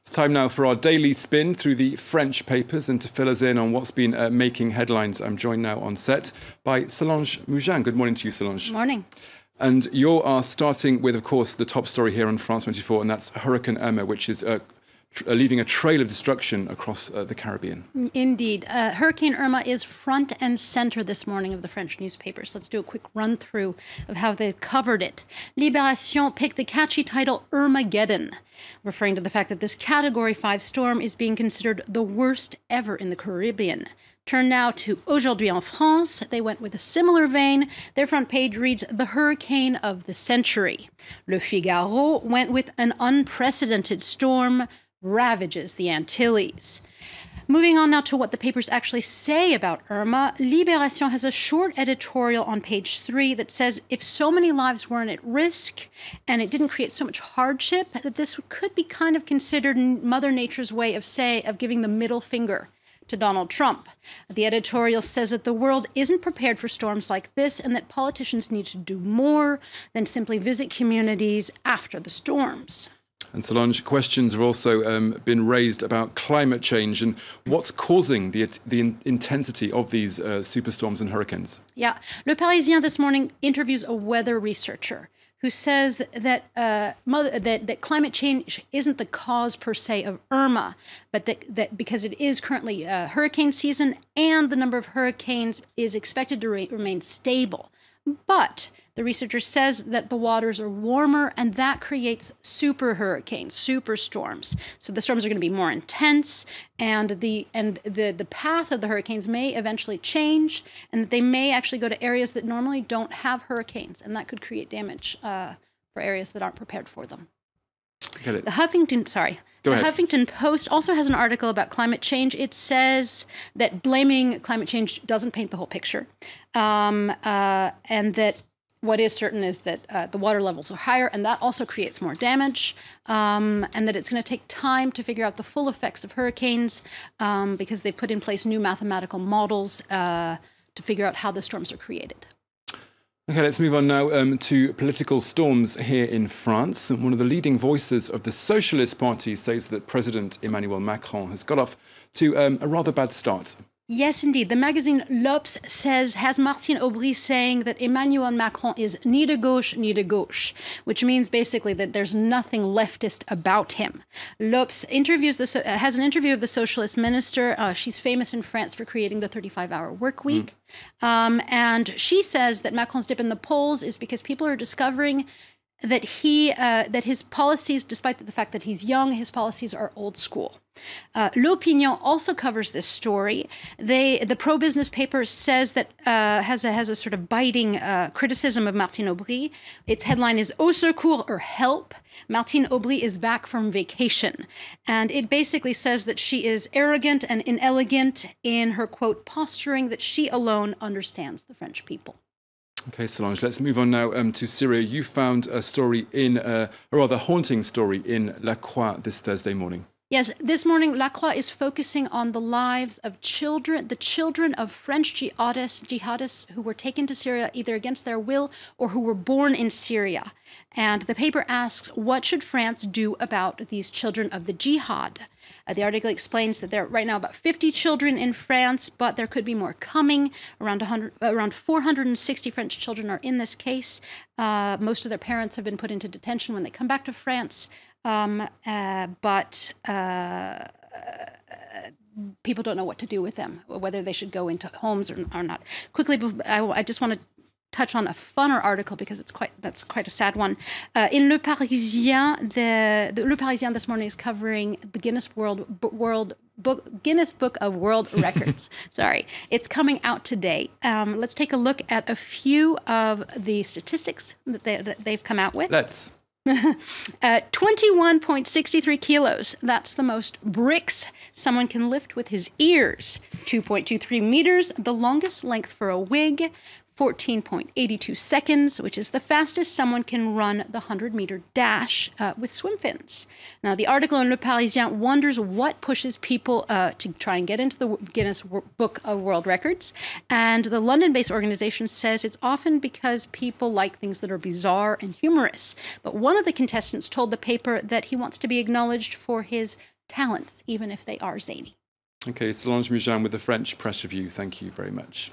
It's time now for our daily spin through the French papers, and to fill us in on what's been making headlines, I'm joined now on set by Solange Mougin. Good morning to you, Solange. Good morning. And you are starting with, of course, the top story here on France 24, and that's Hurricane Irma, which is leaving a trail of destruction across the Caribbean. Indeed. Hurricane Irma is front and center this morning of the French newspapers. Let's do a quick run through of how they covered it. Libération picked the catchy title Irmageddon, referring to the fact that this Category 5 storm is being considered the worst ever in the Caribbean. Turn now to Aujourd'hui en France. They went with a similar vein. Their front page reads, the hurricane of the century. Le Figaro went with an unprecedented storm ravages the Antilles. Moving on now to what the papers actually say about Irma, Libération has a short editorial on page 3 that says if so many lives weren't at risk and it didn't create so much hardship, that this could be kind of considered Mother Nature's way of giving the middle finger to Donald Trump. The editorial says that the world isn't prepared for storms like this and that politicians need to do more than simply visit communities after the storms. And Solange, questions have also been raised about climate change and what's causing the intensity of these superstorms and hurricanes. Yeah. Le Parisien this morning interviews a weather researcher who says that that climate change isn't the cause per se of Irma, but that because it is currently hurricane season and the number of hurricanes is expected to remain stable. But the researcher says that the waters are warmer and that creates super hurricanes, super storms. So the storms are going to be more intense, and the path of the hurricanes may eventually change, and that they may actually go to areas that normally don't have hurricanes, and that could create damage for areas that aren't prepared for them. Get it. The Huffington Post also has an article about climate change. It says that blaming climate change doesn't paint the whole picture, and that what is certain is that the water levels are higher, and that also creates more damage, and that it's going to take time to figure out the full effects of hurricanes because they put in place new mathematical models to figure out how the storms are created. Okay, let's move on now to political storms here in France. One of the leading voices of the Socialist Party says that President Emmanuel Macron has got off to a rather bad start. Yes, indeed. The magazine L'Obs has Martine Aubry saying that Emmanuel Macron is ni de gauche, which means basically that there's nothing leftist about him. L'Obs has an interview of the socialist minister. She's famous in France for creating the 35-hour work week. And she says that Macron's dip in the polls is because people are discovering that his policies, despite the fact that he's young, his policies are old school. L'Opinion also covers this story. The pro-business paper says that has a sort of biting criticism of Martine Aubry. Its headline is "Au secours" or "Help." Martine Aubry is back from vacation, and it basically says that she is arrogant and inelegant in her quote posturing that she alone understands the French people. Okay, Solange, let's move on now to Syria. You found a story a rather haunting story in La Croix this Thursday morning. Yes, this morning, La Croix is focusing on the lives of the children of French jihadists who were taken to Syria either against their will or who were born in Syria. And the paper asks, what should France do about these children of the jihad? The article explains that there are right now about 50 children in France, but there could be more coming. Around 460 French children are in this case. Most of their parents have been put into detention when they come back to France. But people don't know what to do with them, whether they should go into homes or not. Quickly, I just want to touch on a funner article because that's quite a sad one. In Le Parisien, Le Parisien this morning is covering the Guinness Book of World Records. Sorry, it's coming out today. Let's take a look at a few of the statistics that they've come out with. Let's. 21.63 kilos. That's the most bricks someone can lift with his ears. 2.23 meters, the longest length for a wig. 14.82 seconds, which is the fastest someone can run the 100-meter dash with swim fins. Now, the article in Le Parisien wonders what pushes people to try and get into the Guinness Book of World Records. And the London-based organization says it's often because people like things that are bizarre and humorous. But one of the contestants told the paper that he wants to be acknowledged for his talents, even if they are zany. Okay, Solange Mougin with the French Press Review. Thank you very much.